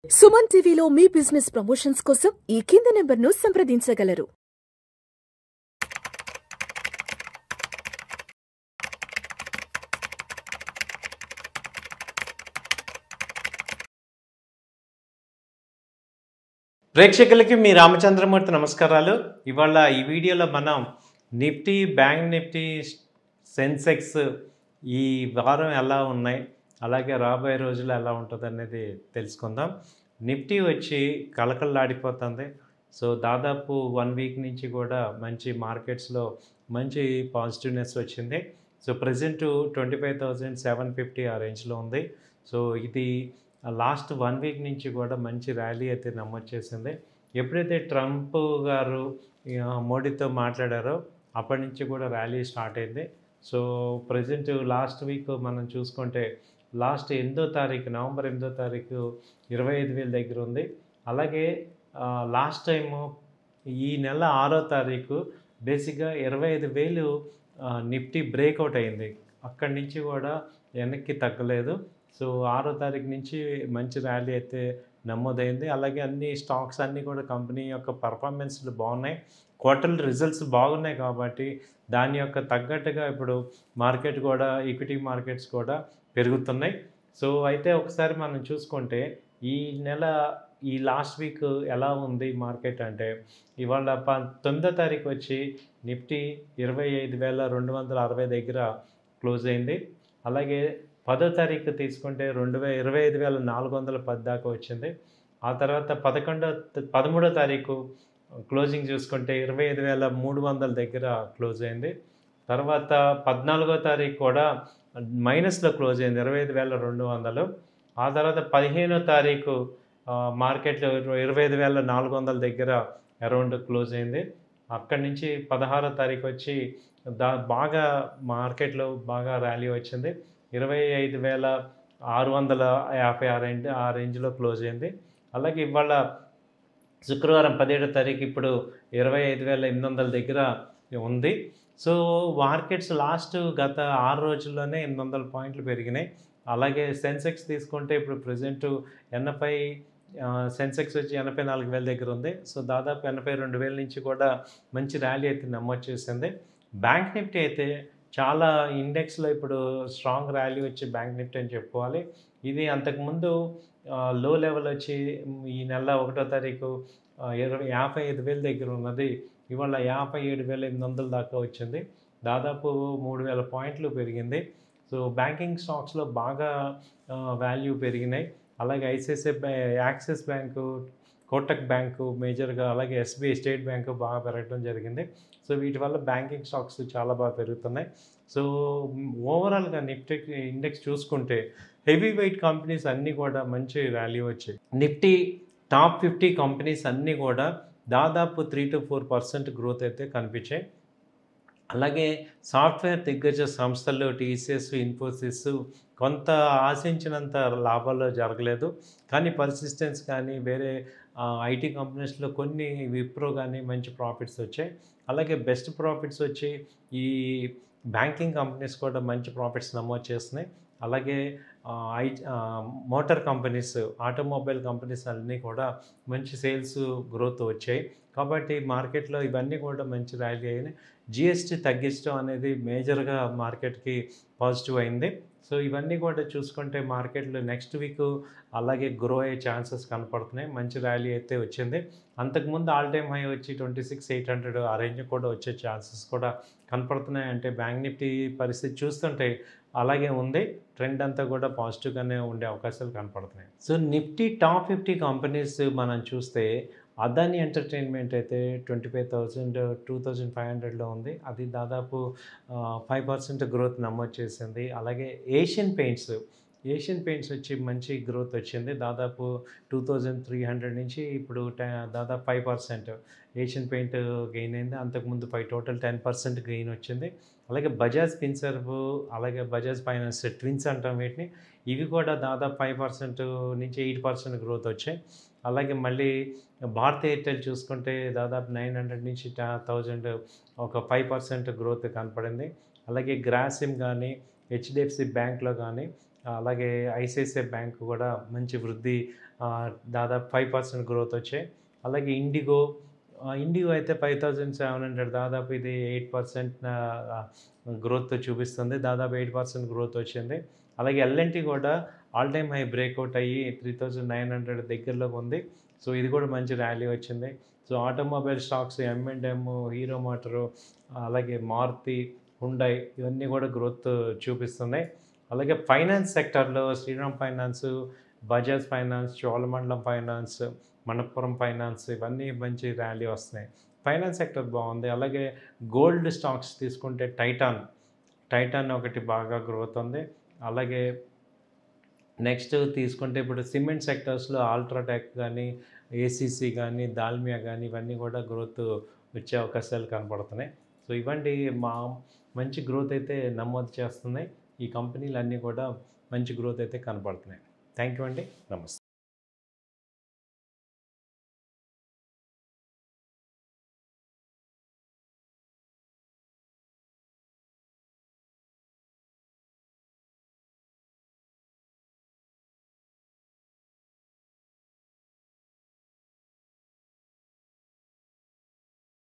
సుమన్ టీవీలో మీ business promotions కోసం ఈ కింది నెంబర్ను సంప్రదించగలరు. ప్రేక్షకులకి మీ రామచంద్రమూర్తి నమస్కారాలు. ఇవాళ ఈ వీడియోలో మనం నిఫ్టీ, బ్యాంక్ నిఫ్టీ, సెన్సెక్స్ ఈ వారం ఎలా ఉన్నాయి, అలాగే రాబోయే రోజులు ఎలా ఉంటుంది అనేది తెలుసుకుందాం. నిఫ్టీ వచ్చి కలకల్లాడిపోతుంది. సో దాదాపు 1 వీక్ నుంచి కూడా మంచి మార్కెట్స్లో మంచి పాజిటివ్నెస్ వచ్చింది. సో ప్రజెంట్ 25,750 ఆ రేంజ్లో ఉంది. సో ఇది లాస్ట్ 1 వీక్ నుంచి కూడా మంచి ర్యాలీ అయితే నమోదు చేసింది. ఎప్పుడైతే ట్రంప్ గారు మోడీతో మాట్లాడారో అప్పటి నుంచి కూడా ర్యాలీ స్టార్ట్ అయింది. సో ప్రజెంట్ లాస్ట్ వీక్ మనం చూసుకుంటే లాస్ట్ 8వ తారీఖు, నవంబర్ 8వ తారీఖు 25,000 దగ్గర ఉంది. అలాగే లాస్ట్ టైము ఈ నెల 6వ తారీఖు బేసిక్గా 25,000 నిఫ్టీ బ్రేక్అవుట్ అయింది. అక్కడి నుంచి కూడా వెనక్కి తగ్గలేదు. సో 6వ తారీఖు నుంచి మంచి ర్యాలీ అయితే నమోదైంది. అలాగే అన్ని స్టాక్స్ అన్నీ కూడా కంపెనీ యొక్క పర్ఫార్మెన్స్లు బాగున్నాయి. క్వార్టర్లీ రిజల్ట్స్ బాగున్నాయి కాబట్టి దాని యొక్క తగ్గట్టుగా ఇప్పుడు మార్కెట్ కూడా, ఈక్విటీ మార్కెట్స్ కూడా పెరుగుతున్నాయి. సో అయితే ఒకసారి మనం చూసుకుంటే ఈ నెల ఈ లాస్ట్ వీక్ ఎలా ఉంది మార్కెట్ అంటే, ఇవాళ 9వ తారీఖు వచ్చి నిఫ్టీ 25,260 దగ్గర క్లోజ్ అయింది. అలాగే 10వ తారీఖు తీసుకుంటే 25,410 దాకా వచ్చింది. ఆ తర్వాత 13వ తారీఖు క్లోజింగ్ చూసుకుంటే 25,300 దగ్గర క్లోజ్ అయింది. తర్వాత 14వ తారీఖు కూడా మైనస్లో క్లోజ్ అయింది, 25,200. ఆ తర్వాత 15వ తారీఖు మార్కెట్లో 25,400 దగ్గర అరౌండ్ క్లోజ్ అయింది. అక్కడి నుంచి 16వ తారీఖు వచ్చి బాగా మార్కెట్లో బాగా ర్యాలీ వచ్చింది. 25,650 ఆ రేంజ్లో క్లోజ్ అయింది. అలాగే ఇవాళ శుక్రవారం 17వ తారీఖు ఇప్పుడు 25,800 దగ్గర ఉంది. సో మార్కెట్స్ లాస్ట్ గత 6 రోజుల్లోనే 800 పాయింట్లు పెరిగినాయి. అలాగే సెన్సెక్స్ తీసుకుంటే ఇప్పుడు ప్రజెంట్ 80 సెన్సెక్స్ వచ్చి 84,000 దగ్గర ఉంది. సో దాదాపు 82,000 నుంచి కూడా మంచి ర్యాలీ అయితే నమోదు చేసింది. బ్యాంక్ నిఫ్టీ అయితే చాలా ఇండెక్స్లో ఇప్పుడు స్ట్రాంగ్ ర్యాలీ వచ్చి బ్యాంక్ నిఫ్టీ అని చెప్పుకోవాలి. ఇది అంతకుముందు లో లెవెల్ వచ్చి ఈ నెల 1వ తారీఖు 55,000 దగ్గర ఉన్నది. ఇవాళ 57,800 దాకా వచ్చింది. దాదాపు 3,000 పాయింట్లు పెరిగింది. సో బ్యాంకింగ్ స్టాక్స్లో బాగా వాల్యూ పెరిగినాయి. అలాగే యాక్సిస్ బ్యాంకు, కోటక్ బ్యాంకు మేజర్గా, అలాగే ఎస్బీఐ, స్టేట్ బ్యాంకు బాగా పెరగడం జరిగింది. సో వీటి వల్ల బ్యాంకింగ్ స్టాక్స్ చాలా బాగా పెరుగుతున్నాయి. సో ఓవరాల్గా నిఫ్టీ ఇండెక్స్ చూసుకుంటే హెవీ వెయిట్ కంపెనీస్ అన్నీ కూడా మంచి ర్యాలీ వచ్చాయి. నిఫ్టీ టాప్ 50 కంపెనీస్ అన్నీ కూడా దాదాపు 3 to 4% గ్రోత్ అయితే కనిపించాయి. అలాగే సాఫ్ట్వేర్ దిగ్గజ సంస్థలు టీసీఎస్, ఇన్ఫోసిస్ కొంత ఆశించినంత లాభాల్లో జరగలేదు. కానీ పర్సిస్టెన్స్ కానీ వేరే ఐటీ కంపెనీస్లో కొన్ని విప్రో కానీ మంచి ప్రాఫిట్స్ వచ్చాయి. అలాగే బెస్ట్ ప్రాఫిట్స్ వచ్చి ఈ బ్యాంకింగ్ కంపెనీస్ కూడా మంచి ప్రాఫిట్స్ నమోదు చేస్తున్నాయి. అలాగే మోటార్ కంపెనీస్, ఆటోమొబైల్ కంపెనీస్ అన్నీ కూడా మంచి సేల్స్ గ్రోత్ వచ్చాయి. కాబట్టి మార్కెట్లో ఇవన్నీ కూడా మంచి ర్యాలీ అయినాయి. జిఎస్టీ తగ్గించడం అనేది మేజర్గా మార్కెట్కి పాజిటివ్ అయింది. సో ఇవన్నీ కూడా చూసుకుంటే మార్కెట్లో నెక్స్ట్ వీక్ అలాగే గ్రో అయ్యే ఛాన్సెస్ కనపడుతున్నాయి. మంచి ర్యాలీ అయితే వచ్చింది. అంతకుముందు ఆల్ టైమ్ హై వచ్చి 26,800 ఆ రేంజ్ కూడా వచ్చే ఛాన్సెస్ కూడా కనపడుతున్నాయి. అంటే బ్యాంక్ నిఫ్టీ పరిస్థితి చూస్తుంటే అలాగే ఉంది. ట్రెండ్ అంతా కూడా పాజిటివ్గానే ఉండే అవకాశాలు కనపడుతున్నాయి. సో నిఫ్టీ టాప్ 50 కంపెనీస్ మనం చూస్తే అదానీ ఎంటర్టైన్మెంట్ అయితే 25,000, 2,500లో ఉంది. అది దాదాపు 5% గ్రోత్ నమోదు చేసింది. అలాగే ఏషియన్ పెయింట్స్ వచ్చి మంచి గ్రోత్ వచ్చింది. దాదాపు 2,300 నుంచి ఇప్పుడు దాదాపు 5% ఏషియన్ పెయింట్ గెయిన్ అయింది. అంతకుముందు టోటల్ 10% గెయిన్ వచ్చింది. అలాగే బజాజ్ ఫిన్సర్వ్, అలాగే బజాజ్ ఫైనాన్స్ ట్విన్స్ అంటాం వీటిని, ఇవి కూడా దాదాపు 5% నుంచి 8% గ్రోత్ వచ్చాయి. అలాగే మళ్ళీ భారత్ ఎయిర్టెల్ చూసుకుంటే దాదాపు 900 నుంచి 1,000 ఒక 5% గ్రోత్ కనపడింది. అలాగే గ్రాసిమ్ కానీ, హెచ్డిఎఫ్సి బ్యాంక్లో కానీ, అలాగే ఐసిఐసిఐ బ్యాంక్ కూడా మంచి వృద్ధి, దాదాపు 5% గ్రోత్ వచ్చాయి. అలాగే ఇండిగో అయితే 5700, దాదాపు ఇది 8% గ్రోత్ చూపిస్తుంది, దాదాపు 8% గ్రోత్ వచ్చింది. అలాగే ఎల్ఎన్టీ కూడా ఆల్ టైమ్ హై బ్రేక్అవుట్ అయ్యి 3900 దగ్గరలోకి ఉంది. సో ఇది కూడా మంచి ర్యాలీ వచ్చింది. So automobile stocks M&M, hero motor, అలాగే మారుతి, హుండై ఇవన్నీ కూడా గ్రోత్ చూపిస్తున్నాయి. అలాగే ఫైనాన్స్ సెక్టర్లో Shriram finance, Bajaj finance, Cholamandalam finance, Manappuram finance ఇవన్నీ మంచి ర్యాలీ వస్తున్నాయి. ఫైనాన్స్ సెక్టర్ బాగుంది. అలాగే గోల్డ్ స్టాక్స్ తీసుకుంటే టైటాన్ ఒకటి బాగా గ్రోత్ ఉంది. అలాగే నెక్స్ట్ తీసుకుంటే ఇప్పుడు సిమెంట్ సెక్టర్స్లో అల్ట్రాటెక్ కానీ, ఏసీసీ కానీ, దాల్మియా కానీ ఇవన్నీ కూడా గ్రోత్ వచ్చే అవకాశాలు కనపడుతున్నాయి. సో ఇవంటి మంచి గ్రోత్ అయితే నమోదు చేస్తున్నాయి. ఈ కంపెనీలు అన్నీ కూడా మంచి గ్రోత్ అయితే కనపడుతున్నాయి. థ్యాంక్ యూ అండి. నమస్తే.